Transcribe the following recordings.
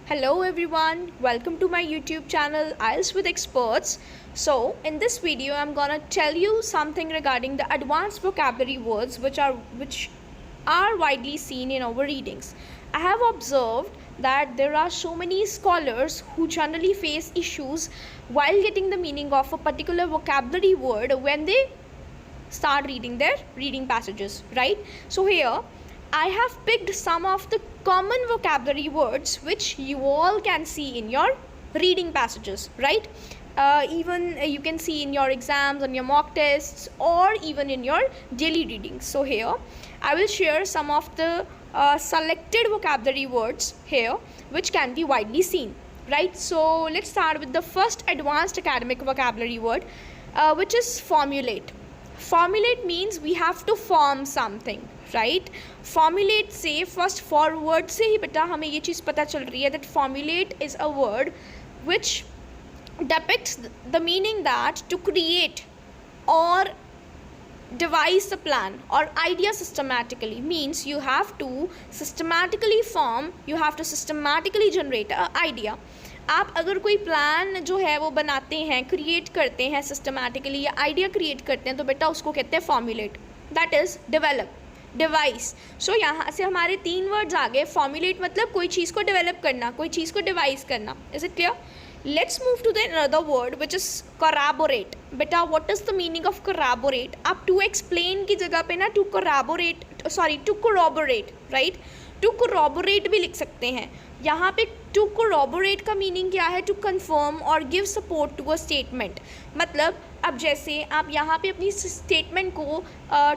Hello everyone, welcome to my YouTube channel IELTS with Experts. So in this video I'm gonna tell you something regarding the advanced vocabulary words which are widely seen in our readings. I have observed that there are so many scholars who generally face issues while getting the meaning of a particular vocabulary word when they start reading their reading passages, right? So here I have picked some of the common vocabulary words which you all can see in your reading passages, right? Even you can see in your exams, on your mock tests, or even in your daily readings. So here I will share some of the selected vocabulary words here which can be widely seen, right? So let's start with the first advanced academic vocabulary word, which is formulate. Formulate means we have to form something, right formulate से first forward से ही बेटा हमें ये चीज़ पता चल रही है that formulate is a word which depicts the meaning that to create or devise a plan or idea systematically means you have to systematically form, you have to systematically generate a idea. आप अगर कोई plan जो है वो बनाते हैं, create करते हैं सिस्टमैटिकली या आइडिया क्रिएट करते हैं तो बेटा उसको कहते हैं formulate, that is develop, devise. So यहाँ से हमारे तीन वर्ड्स आ गए. फॉर्मुलेट मतलब कोई चीज़ को डेवलप करना, कोई चीज़ को डिवाइस करना. Is it clear? Let's move to the another word which is corroborate. बेटा what is the meaning of corroborate? आप टू एक्सप्लेन की जगह पे ना to corroborate, sorry to corroborate, right? To corroborate भी लिख सकते हैं. यहाँ पे टू कोराबोरेट का मीनिंग क्या है? टू कन्फर्म और give support to a statement. मतलब अब जैसे आप यहाँ पे अपनी स्टेटमेंट को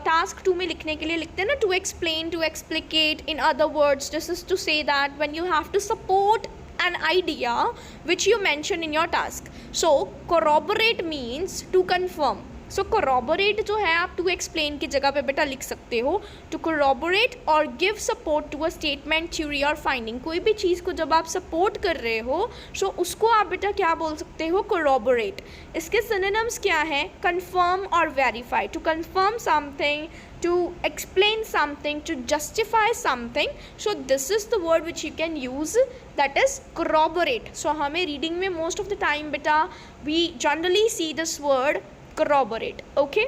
टास्क 2 में लिखने के लिए लिखते हैं ना, to explain, to explicate. In other words this is to say that when you have to support an idea which you mention in your task. So corroborate means to confirm. So corroborate जो है आप to explain की जगह पे बेटा लिख सकते हो to corroborate और give support to a statement, theory और finding. कोई भी चीज़ को जब आप support कर रहे हो so उसको आप बेटा क्या बोल सकते हो? corroborate. इसके synonyms क्या हैं? confirm और verify. To confirm something, to explain something, to justify something. So this is the word which you can use, that is corroborate. So हमें reading में most of the time बेटा we generally see this word corroborate. Okay,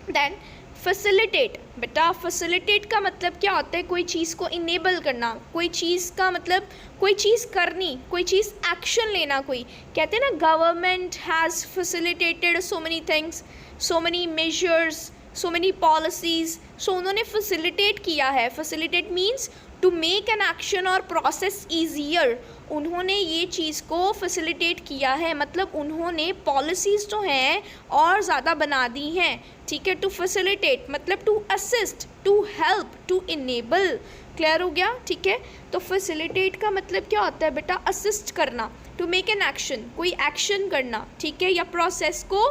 then facilitate. बेटा facilitate का मतलब क्या होता है? कोई चीज़ को enable करना, कोई चीज़ का मतलब कोई चीज़ करनी, कोई चीज़ action लेना. कोई कहते हैं ना government has facilitated so many things, so many measures, so many policies. So उन्होंने facilitate किया है. facilitate means to make an action or process easier. उन्होंने ये चीज़ को facilitate किया है, मतलब उन्होंने policies जो हैं और ज़्यादा बना दी हैं. ठीक है? to facilitate मतलब to assist, to help, to enable. Clear हो गया? ठीक है? तो facilitate का मतलब क्या होता है बेटा? assist करना, to make an action, कोई action करना. ठीक है? या process को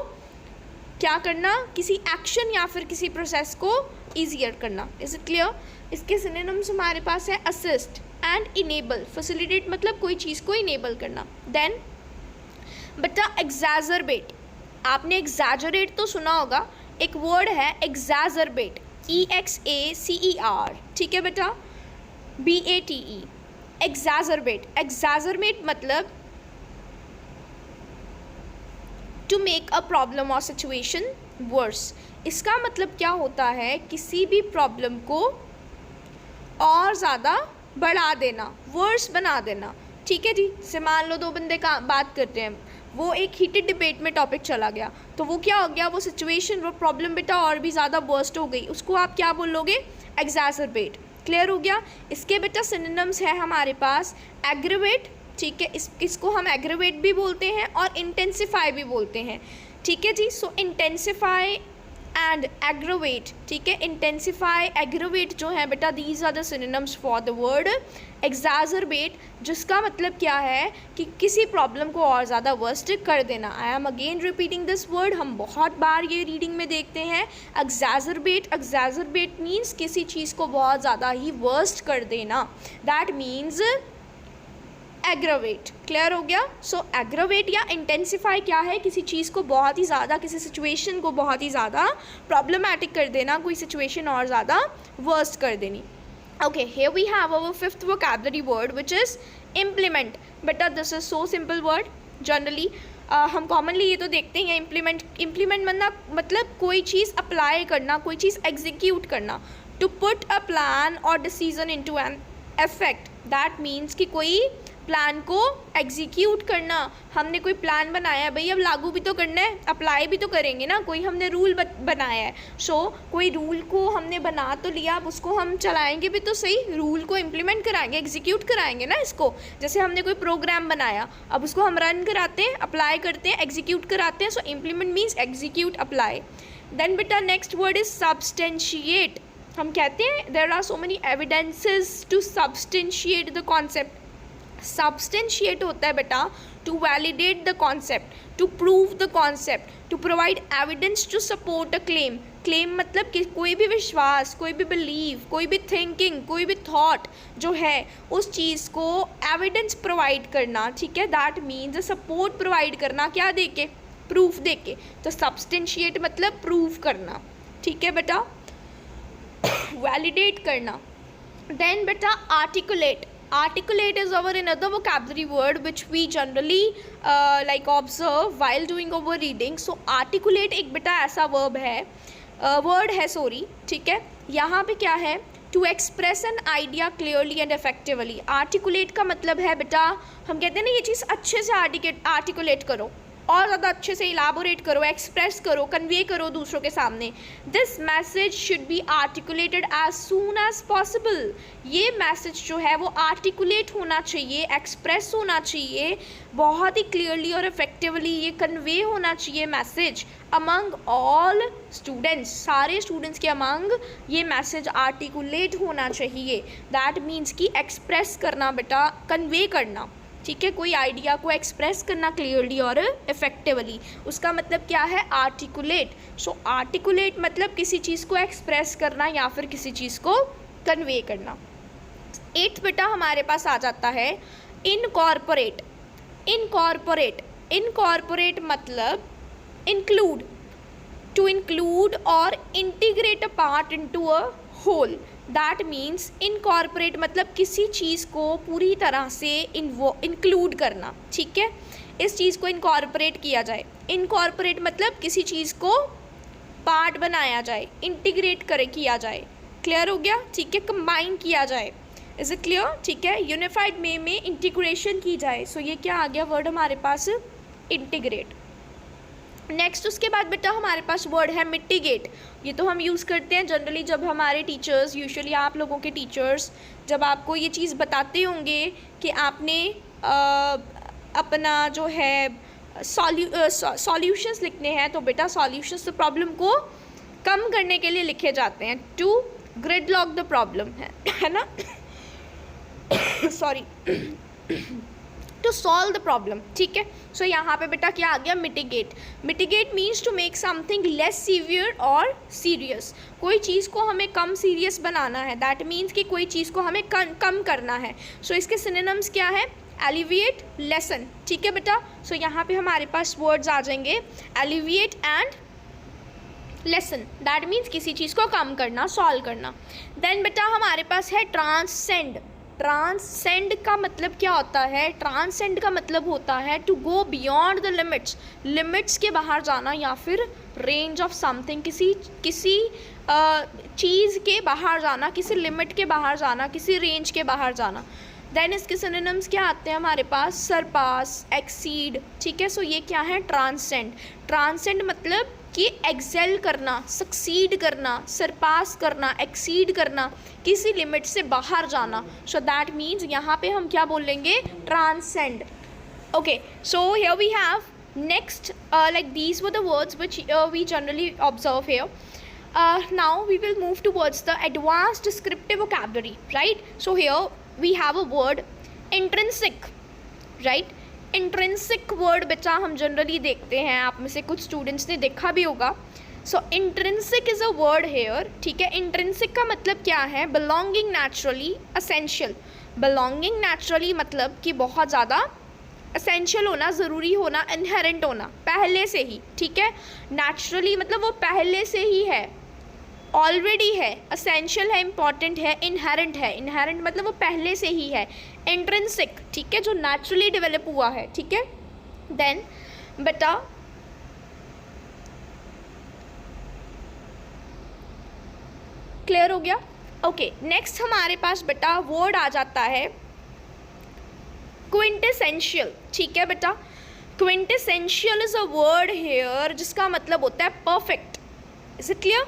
क्या करना? किसी एक्शन या फिर किसी प्रोसेस को ईजियर करना. Is it clear? इसके सिनोनिम्स हमारे पास है असिस्ट एंड इनेबल. फैसिलिटेट मतलब कोई चीज़ को इनेबल करना. देन बेटा एग्जैजरबेट. आपने एग्जैजरेट तो सुना होगा, एक वर्ड है एग्जैजरबेट, EXACER. ठीक है बेटा? BATE. एग्जैजरबेट. एग्जैजरबेट मतलब टू मेक अ प्रॉब्लम और सिचुएशन वर्स. इसका मतलब क्या होता है? किसी भी प्रॉब्लम को और ज़्यादा बढ़ा देना, वर्स बना देना. ठीक है जी? से मान लो दो बंदे का बात करते हैं, वो एक हीटेड डिबेट में टॉपिक चला गया तो वो क्या हो गया? वो सिचुएशन, वो प्रॉब्लम बेटा और भी ज़्यादा वर्स्ट हो गई. उसको आप क्या बोलोगे? एग्जैजरबेट. क्लियर हो गया? इसके बेटा सिनोनिम्स है हमारे पास एग्रेवेट. ठीक है? इसको हम एग्रेवेट भी बोलते हैं और इंटेंसिफाई भी बोलते हैं. ठीक है जी? So intensify and aggravate. ठीक है? इंटेंसिफाई, एग्रेवेट जो है बेटा these are the synonyms for the word exaggerate, जिसका मतलब क्या है कि किसी प्रॉब्लम को और ज़्यादा वर्स्ट कर देना. I am again repeating this word, हम बहुत बार ये रीडिंग में देखते हैं. एग्जैजरबेट. एग्जैजरबेट मीन्स किसी चीज़ को बहुत ज़्यादा ही वर्स्ट कर देना. That means aggravate. क्लियर हो गया? सो एग्रावेट या इंटेंसिफाई क्या है? किसी चीज़ को बहुत ही ज़्यादा, किसी सिचुएशन को बहुत ही ज़्यादा प्रॉब्लमैटिक कर देना, कोई सिचुएशन और ज़्यादा वर्स्ट कर देनी. Okay, here we have our fifth vocabulary word which is implement, बेटा this is so simple word. Generally हम कॉमनली ये तो देखते हैं इम्प्लीमेंट मतलब कोई चीज़ अप्लाई करना, कोई चीज़ एग्जीक्यूट करना। टू पुट अ प्लान और decision into an effect, that means कि कोई प्लान को एग्जीक्यूट करना। हमने कोई प्लान बनाया है भाई, अब लागू भी तो करना है, अप्लाई भी तो करेंगे ना। कोई हमने रूल बनाया है, कोई रूल को हमने बना तो लिया, अब उसको हम चलाएंगे भी तो सही, रूल को इम्प्लीमेंट कराएंगे, एग्जीक्यूट कराएंगे ना इसको। जैसे हमने कोई प्रोग्राम बनाया, अब उसको हम रन कराते हैं, अप्लाई करते हैं, एग्जीक्यूट कराते हैं। So implement means execute, apply. Then बेटा नेक्स्ट वर्ड इज सब्सटेंशिएट। हम कहते हैं there are so many evidences to substantiate the concept. Substantiate होता है बेटा to validate the concept, to prove the concept, to provide evidence to support a claim. Claim मतलब कि कोई भी विश्वास, कोई भी बिलीव, कोई भी थिंकिंग, कोई भी थॉट जो है उस चीज़ को एविडेंस प्रोवाइड करना, ठीक है। दैट मीन्स सपोर्ट प्रोवाइड करना, क्या दे के? प्रूफ दे के। तो सब्सटेंशिएट मतलब प्रूव करना, ठीक है बेटा, वैलिडेट करना। देन बेटा articulate. Articulate is our another vocabulary word which we generally like observe while doing our reading. So articulate एक बेटा ऐसा वर्ब है, वर्ड है सॉरी, ठीक है। यहाँ पे क्या है? To express an idea clearly and effectively. Articulate का मतलब है बेटा, हम कहते हैं ना ये चीज़ अच्छे से आर्टिकुलेट करो, और ज़्यादा अच्छे से इलाबोरेट करो, एक्सप्रेस करो, कन्वे करो दूसरों के सामने। This message should be articulated as soon as possible. ये मैसेज जो है वो आर्टिकुलेट होना चाहिए, एक्सप्रेस होना चाहिए, बहुत ही क्लियरली और इफेक्टिवली ये कन्वे होना चाहिए मैसेज अमंग ऑल स्टूडेंट्स। सारे स्टूडेंट्स के अमंग ये मैसेज आर्टिकुलेट होना चाहिए। दैट मीन्स कि एक्सप्रेस करना बेटा, कन्वे करना, ठीक है। कोई आइडिया को एक्सप्रेस करना क्लियरली और इफेक्टिवली, उसका मतलब क्या है? आर्टिकुलेट। सो आर्टिकुलेट मतलब किसी चीज़ को एक्सप्रेस करना या फिर किसी चीज़ को कन्वे करना। 8th बेटा हमारे पास आ जाता है इनकॉर्पोरेट। इनकॉर्पोरेट, इनकॉर्पोरेट मतलब इंक्लूड, टू इंक्लूड और integrate a part into a whole. That means incorporate मतलब किसी चीज़ को पूरी तरह से इंक्लूड करना, ठीक है। इस चीज़ को इनकॉर्पोरेट किया जाए। इनकॉर्पोरेट मतलब किसी चीज़ को पार्ट बनाया जाए, इंटीग्रेट किया जाए। क्लियर हो गया? ठीक है, कंबाइन किया जाए। Is it clear? ठीक है, यूनिफाइड में इंटीग्रेशन की जाए। सो ये क्या आ गया वर्ड हमारे पास? इंटीग्रेट। नेक्स्ट उसके बाद बेटा हमारे पास वर्ड है मिटिगेट। ये तो हम यूज़ करते हैं जनरली जब हमारे टीचर्स, यूजुअली आप लोगों के टीचर्स जब आपको ये चीज़ बताते होंगे कि आपने अपना जो है सॉल्यूशंस लिखने हैं, तो बेटा सॉल्यूशंस तो प्रॉब्लम को कम करने के लिए लिखे जाते हैं, टू ग्रिडलॉक द प्रॉब्लम है ना sorry, to solve the problem, ठीक है। सो यहाँ पे बेटा क्या आ गया? Mitigate. Mitigate means to make something less severe और सीरियस। कोई चीज़ को हमें कम सीरियस बनाना है, दैट मीन्स कि कोई चीज़ को हमें कम करना है। सो इसके सिनोनिम्स क्या है? एलिविएट, लेसन, ठीक है बेटा। सो यहाँ पे हमारे पास वर्ड्स आ जाएंगे alleviate and lesson. That means किसी चीज़ को कम करना, सॉल्व करना। देन बेटा हमारे पास है ट्रांसेंड। ट्रांसेंड का मतलब क्या होता है? ट्रांसेंड का मतलब होता है to go beyond the limits. Limits के बाहर जाना या फिर रेंज ऑफ समथिंग, किसी चीज़ के बाहर जाना, किसी लिमिट के बाहर जाना, किसी रेंज के बाहर जाना। देन इसके सिनोनिम्स क्या आते हैं हमारे पास? सरपास, एक्सीड, ठीक है। सो ये क्या है? ट्रांसेंड। ट्रांसेंड मतलब कि एक्सेल करना, सक्सीड करना, सरपास करना, एक्सीड करना, किसी लिमिट से बाहर जाना। सो दैट मीन्स यहाँ पे हम क्या बोलेंगे? Transcend. Okay, so here we have next like these were the words which we generally observe here. Now we will move towards the advanced descriptive vocabulary, right? So here we have a word intrinsic, right? Intrinsic word बेटा हम generally देखते हैं, आप में से कुछ students ने देखा भी होगा। So intrinsic is a word here, ठीक है। इंट्रिंसिक का मतलब क्या है? Belonging naturally, essential. Belonging naturally मतलब कि बहुत ज़्यादा असेंशियल होना, ज़रूरी होना, इनहेरेंट होना, पहले से ही, ठीक है। नेचुरली मतलब वो पहले से ही है, ऑलरेडी है, असेंशियल है, इंपॉर्टेंट है, इनहेरेंट है। इनहेरेंट मतलब वो पहले से ही है। इंट्रिंसिक, ठीक है, जो नेचुरली डेवलप हुआ है, ठीक है। देन बेटा क्लियर हो गया? ओके, नेक्स्ट हमारे पास बेटा वर्ड आ जाता है क्विंटेसेंशियल, ठीक है बेटा। Quintessential is a word hair जिसका मतलब होता है perfect. Is it clear?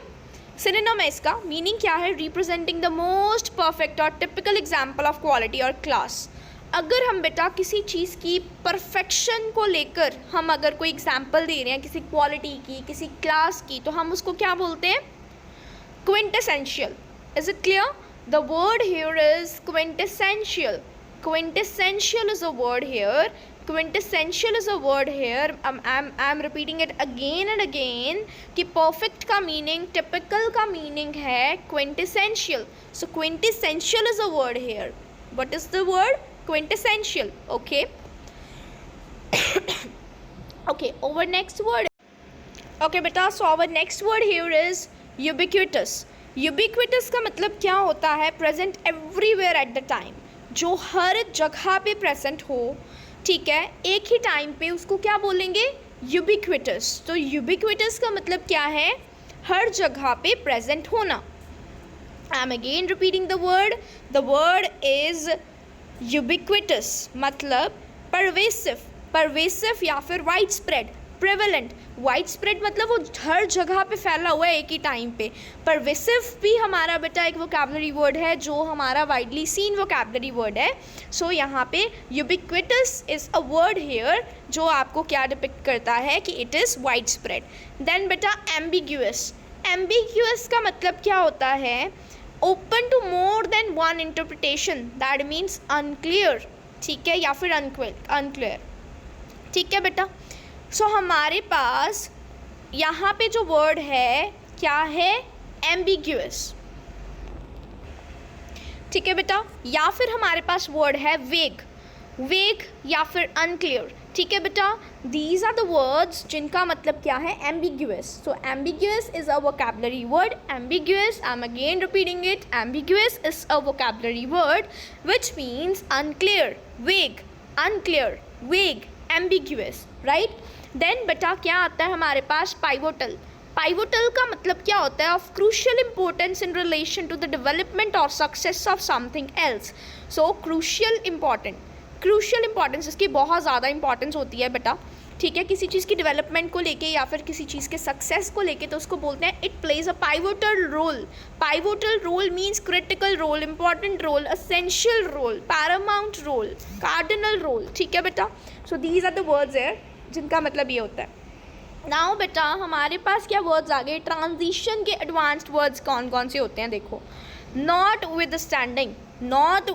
Synonym है इसका, मीनिंग क्या है? रिप्रेजेंटिंग द मोस्ट परफेक्ट और टिपिकल एग्जाम्पल ऑफ क्वालिटी और क्लास। अगर हम बेटा किसी चीज़ की परफेक्शन को लेकर हम अगर कोई एग्जाम्पल दे रहे हैं किसी क्वालिटी की, किसी क्लास की, तो हम उसको क्या बोलते हैं? Quintessential. Is it clear? The word here is quintessential. Quintessential is a word here. Quintessential is a word here. I'm repeating it again and again कि perfect का meaning, typical का meaning है quintessential. So quintessential is a word here. What is the word? Quintessential. Okay. Okay. Our next word. Okay, बेटा. So our next word here is ubiquitous. Ubiquitous का मतलब क्या होता है? Present everywhere at the time. जो हर जगह पे present हो, ठीक है, एक ही टाइम पे, उसको क्या बोलेंगे? यूबिक्विटस। तो यूबिक्विटस का मतलब क्या है? हर जगह पे प्रेजेंट होना। I am again repeating the word is ubiquitous, मतलब परवेसिव, परवेसिव या फिर wide spread, prevalent. Wide spread मतलब वो हर जगह पे फैला हुआ है एक ही टाइम पे। परवेसिव भी हमारा बेटा एक वोकैबुलरी वर्ड है जो हमारा वाइडली सीन वोकैबुलरी वर्ड है। सो यहाँ पे ubiquitous is a word here जो आपको क्या डिपिक्ट करता है कि it is widespread. Then बेटा एम्बिग्यूअस। एम्बिग्यूअस का मतलब क्या होता है? Open to more than one interpretation, that means unclear, ठीक है, या फिर अनक्लियर, ठीक है बेटा। सो हमारे पास यहाँ पे जो वर्ड है क्या है? एम्बिग्यूअस, ठीक है बेटा। या फिर हमारे पास वर्ड है वेग, वेग या फिर अनक्लियर, ठीक है बेटा। दीज आर द वर्ड्स जिनका मतलब क्या है? Ambiguous. So ambiguous is a vocabulary word. Ambiguous, I am again repeating it, ambiguous is a vocabulary word which means unclear, वेग, अनक्लियर, वेग, एम्बिग्यूअस, राइट। देन बेटा क्या आता है हमारे पास? पाइवोटल। पाइवोटल का मतलब क्या होता है? Of crucial importance in relation to the development और success of something else. So crucial important, crucial importance, इसकी बहुत ज़्यादा इंपॉर्टेंस होती है बेटा, ठीक है, किसी चीज़ की डेवलपमेंट को लेके या फिर किसी चीज़ के सक्सेस को लेके, तो उसको बोलते हैं it plays a pivotal role. Pivotal role means critical role, important role, essential role, paramount role, cardinal role, ठीक है बेटा। So these are the words है जिनका मतलब ये होता है। नाउ बेटा हमारे पास क्या वर्ड्स आ गए? ट्रांजिशन के एडवांस्ड वर्ड्स कौन कौन से होते हैं? देखो, not with standing. Not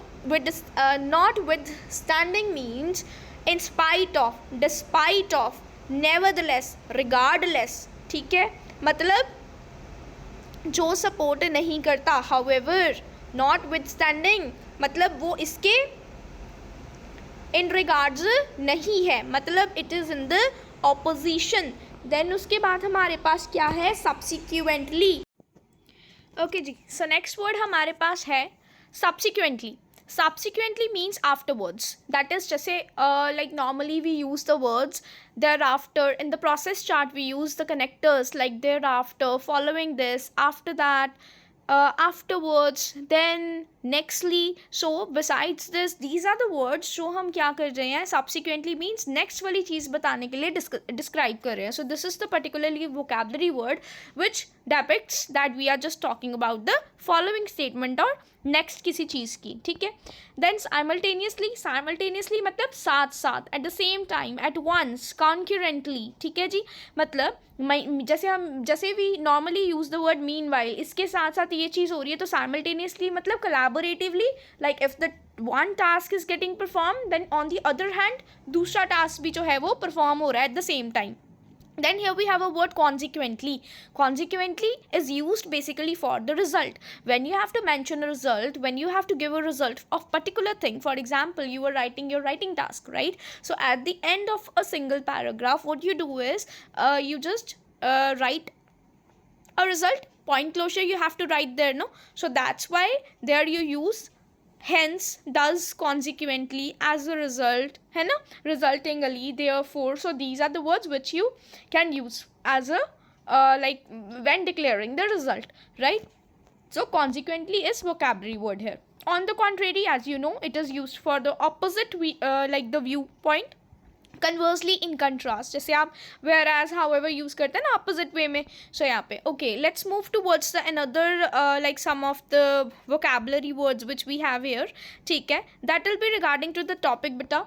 with standing means in spite of, despite of, nevertheless, regardless, ठीक है, मतलब जो सपोर्ट नहीं करता। हाउएवर, नॉट विद स्टैंडिंग मतलब वो इसके इन रिगार्ड्स नहीं है, मतलब it is in the opposition. Then उसके बाद हमारे पास क्या है? सब्सिक्वेंटली। ओके जी, सो नेक्स्ट वर्ड हमारे पास है subsequently. Subsequently means afterwards, that is जैसे like normally we use the words thereafter, in the process chart we use the connectors like thereafter, following this, after that, afterwards, then, nextly. So besides this, these are the words जो हम क्या कर रहे हैं? subsequently means next वाली चीज़ बताने के लिए describe कर रहे हैं. So this is the particularly vocabulary word which depicts that we are just talking about the following statement और next किसी चीज़ की, ठीक है. Then simultaneously, simultaneously मतलब साथ साथ, at the same time, at once, concurrently, ठीक है जी. मतलब जैसे भी normally use the word mean while, इसके साथ साथ ये चीज़ हो रही है, तो साइमल्टेनियसली मतलब collaboratively, like if the one task is getting perform, then on the other hand दूसरा टास्क भी जो है वो परफॉर्म हो रहा है at the same time. Then here we have a word consequently. Consequently is used basically for the result. When you have to mention a result, when you have to give a result of particular thing, for example, you are writing your writing task, right? So at the end of a single paragraph, what you do is you just write a result point closure you have to write there, no? So that's why there you use hence, does, consequently, as a result, है ना, resultingly, therefore. So these are the words which you can use as a like when declaring the result, right? So consequently is vocabulary word here. On the contrary, as you know, it is used for the opposite like the viewpoint. Conversely in contrast, जैसे आप where as however use करते हैं ना opposite way में. So यहाँ पे okay, let's move towards the another like some of the vocabulary words which we have here. ठीक है, that will be regarding to the topic बेटा.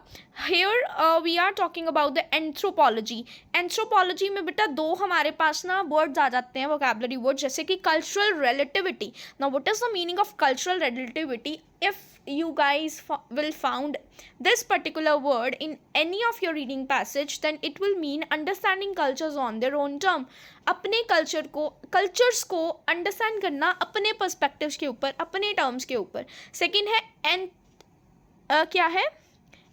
Here we are talking about the anthropology. Anthropology में बेटा दो हमारे पास ना words आ जाते हैं वोकैबुलरी वर्ड, जैसे कि cultural relativity. Now what is the meaning of cultural relativity? if you guys will found this particular word in any of your reading passage, then it will mean understanding cultures on their own term. अपने cultures को understand करना अपने perspectives के ऊपर, अपने terms के ऊपर. second है क्या है,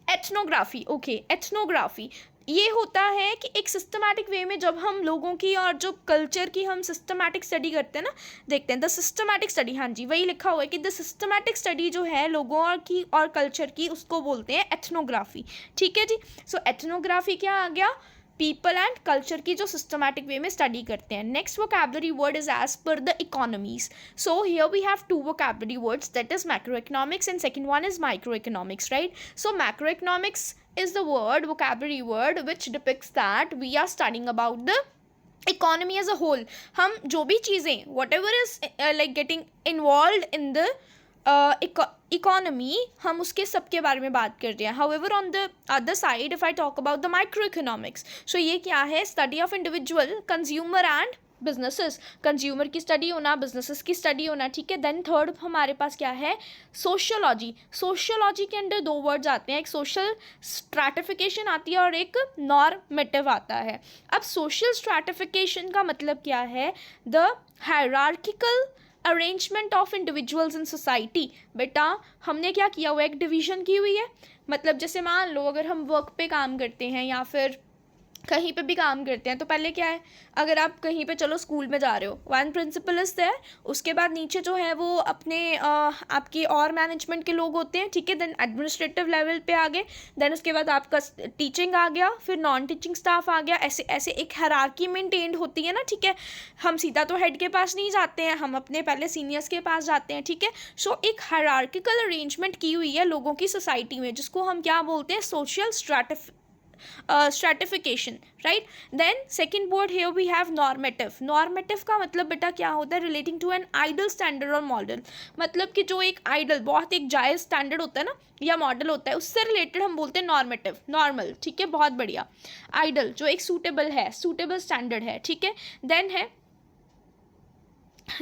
एथनोग्राफी. ओके, एथनोग्राफी ये होता है कि एक सिस्टमैटिक वे में जब हम लोगों की और जो कल्चर की हम सिस्टमैटिक स्टडी करते हैं ना, देखते हैं द सिस्टमैटिक स्टडी. हाँ जी, वही लिखा हुआ है कि द सिस्टमैटिक स्टडी जो है लोगों की और कल्चर की, उसको बोलते हैं एथनोग्राफी. ठीक है जी. सो एथनोग्राफी क्या आ गया, पीपल एंड कल्चर की जो सिस्टमैटिक वे में स्टडी करते हैं. Next vocabulary word is as per the economies. So here we have two vocabulary words, that is macroeconomics and second one is microeconomics, right? So macroeconomics is the vocabulary word which depicts that we are studying about the economy as a whole. हम जो भी चीज़ें whatever is like getting involved in the economy, हम उसके सब के बारे में बात कर रहे हैं. However, on the other side, if I talk about the microeconomics, so ये क्या है, study of individual, consumer and businesses. Consumer की स्टडी होना, बिजनेसेस की स्टडी होना. ठीक है. देन थर्ड हमारे पास क्या है, सोशियोलॉजी. सोशियोलॉजी के अंदर दो वर्ड्स आते हैं, एक सोशल स्ट्रैटिफिकेशन आती है और एक नॉर्मेटिव आता है. अब सोशल स्ट्रैटिफिकेशन का मतलब क्या है, the hierarchical arrangement of individuals in society. बेटा हमने क्या किया हुआ है, एक डिवीजन की हुई है. मतलब जैसे मान लो अगर हम वर्क पे काम करते हैं या फिर कहीं पे भी काम करते हैं, तो पहले क्या है, अगर आप कहीं पे चलो स्कूल में जा रहे हो, वन प्रिंसिपल इज देयर, उसके बाद नीचे जो है वो अपने आपके और मैनेजमेंट के लोग होते हैं. ठीक है. देन एडमिनिस्ट्रेटिव लेवल पे आ गए, देन उसके बाद आपका टीचिंग आ गया, फिर नॉन टीचिंग स्टाफ आ गया. ऐसे ऐसे एक हायरार्की मेंटेन्ड होती है ना. ठीक है. हम सीधा तो हेड के पास नहीं जाते हैं, हम अपने पहले सीनियर्स के पास जाते हैं. ठीक है. सो एक हायरार्किकल अरेंजमेंट की हुई है लोगों की सोसाइटी में, जिसको हम क्या बोलते हैं, social stratification, right? Then second word here we have normative. normative का मतलब बेटा क्या होता है, relating to an ideal standard or model. मतलब कि जो एक ideal, बहुत एक जायज़ स्टैंडर्ड होता है ना या मॉडल होता है, उससे रिलेटेड हम बोलते हैं नॉर्मेटिव, नॉर्मल. ठीक है, बहुत बढ़िया. आइडल जो एक सूटेबल है, सूटेबल स्टैंडर्ड है. ठीक है.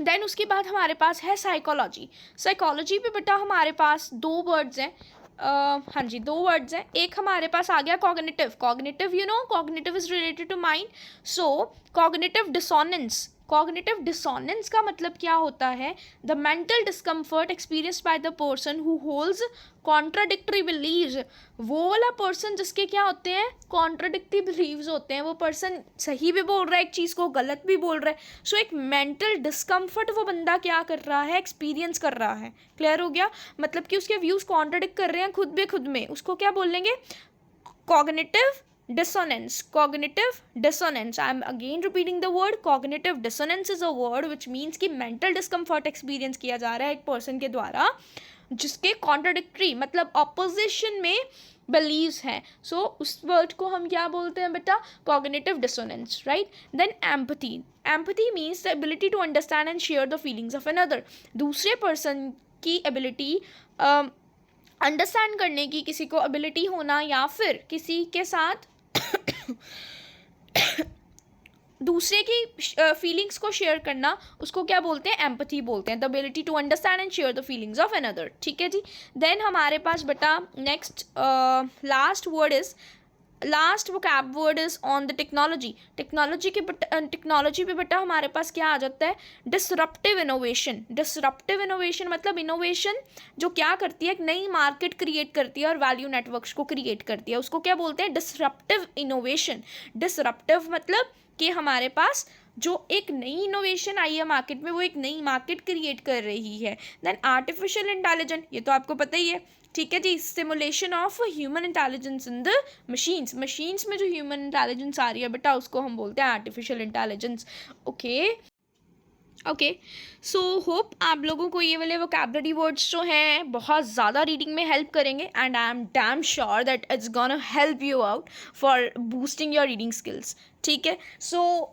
देन उसके बाद हमारे पास है साइकोलॉजी. साइकोलॉजी पे बेटा हमारे पास दो वर्ड्स हैं. हाँ जी, दो वर्ड्स हैं. एक हमारे पास आ गया cognitive. Cognitive you know, cognitive is related to mind. So cognitive dissonance. Cognitive dissonance का मतलब क्या होता है, the mental discomfort experienced by the person who holds contradictory beliefs. वो वाला पर्सन जिसके क्या होते हैं, कॉन्ट्राडिक्टरी बिलीव्स होते हैं. वो पर्सन सही भी बोल रहा है एक चीज़ को, गलत भी बोल रहा है. सो एक मेंटल डिस्कम्फर्ट वो बंदा क्या कर रहा है, एक्सपीरियंस कर रहा है. क्लियर हो गया? मतलब कि उसके व्यूज़ कॉन्ट्राडिक्ट कर रहे हैं खुद में, उसको क्या बोलेंगे, cognitive dissonance. Cognitive dissonance. I am again repeating the word. Cognitive dissonance is a word which means कि mental discomfort experience किया जा रहा है एक person के द्वारा जिसके contradictory मतलब opposition में beliefs हैं. So उस word को हम क्या बोलते हैं बेटा, cognitive dissonance, right? Then empathy. Empathy means the ability to understand and share the feelings of another. दूसरे person की ability अंडरस्टैंड करने की, किसी को एबिलिटी होना या फिर किसी के साथ दूसरे की फीलिंग्स को शेयर करना, उसको क्या बोलते हैं, एम्पैथी बोलते हैं. The ability to understand and share the feelings of another. ठीक है जी. देन हमारे पास बेटा next last word is last vocab word is on the technology. Technology पे बेटा हमारे पास क्या आ जाता है, डिसरप्टिव इनोवेशन. डिसरप्टिव इनोवेशन मतलब इनोवेशन जो क्या करती है, एक नई मार्केट क्रिएट करती है और वैल्यू नेटवर्क्स को क्रिएट करती है, उसको क्या बोलते हैं, डिसरप्टिव इनोवेशन. डिसरप्टिव मतलब कि हमारे पास जो एक नई इनोवेशन आई है मार्केट में, वो एक नई मार्केट क्रिएट कर रही है. देन आर्टिफिशियल इंटेलिजेंस, ये तो आपको पता ही है, ठीक है जी. Simulation of human intelligence in the machines. Machines में जो ह्यूमन इंटेलिजेंस आ रही है बेटा, उसको हम बोलते हैं artificial intelligence. Okay okay, so hope आप लोगों को ये वाले वोकैबलरी वर्ड्स जो हैं बहुत ज़्यादा रीडिंग में हेल्प करेंगे, and I am damn sure that it's gonna help you out for boosting your reading skills. ठीक है, सो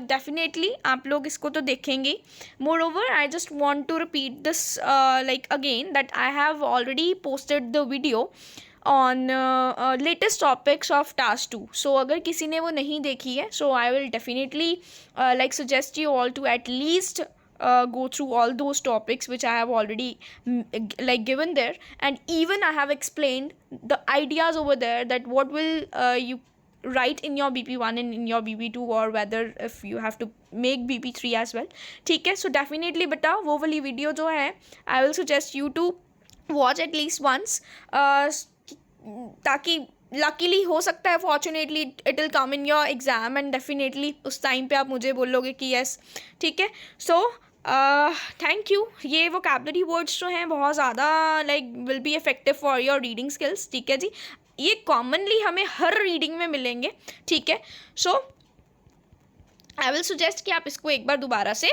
डेफिनेटली आप लोग इसको तो देखेंगे. Moreover I just want to repeat this like again that I have already posted the video on latest topics of task 2. So अगर किसी ने वो नहीं देखी है, so I will definitely like suggest you all to at least go through all those topics which I have already like given there, and even I have explained the ideas over there that what will you write in your BP1 and in your BP2, or whether if you have to make BP3 as well. ठीक है, so definitely बेटा वो वाली video जो है I will suggest you to watch at least once, ताकि luckily हो सकता है, fortunately it will come in your exam, and definitely उस टाइम पे आप मुझे बोलोगे कि यस. ठीक है, सो थैंक यू. ये वोकैबलरी वर्ड्स जो हैं बहुत ज़्यादा like will be effective for your reading skills. ठीक है जी, ये कॉमनली हमें हर रीडिंग में मिलेंगे. ठीक है, सो आई विल सजेस्ट कि आप इसको एक बार दोबारा से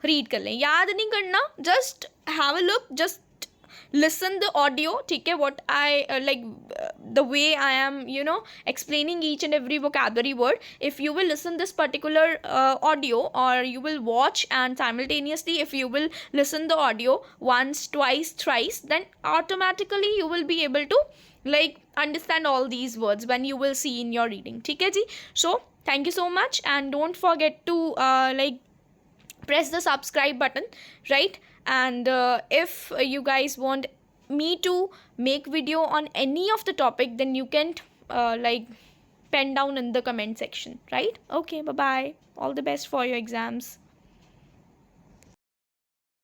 रीड कर लें. याद नहीं करना, just have a look, just listen the audio. ठीक है, what I like the way I am explaining each and every vocabulary word. If you will listen this particular audio, or you will watch, and simultaneously if you will listen the audio once, twice, thrice, then automatically you will be able to like understand all these words when you will see in your reading. ठीक है जी, so thank you so much, and don't forget to like press the subscribe button, right? And if you guys want me to make video on any of the topic, then you can like pen down in the comment section, right? Okay, bye bye, all the best for your exams.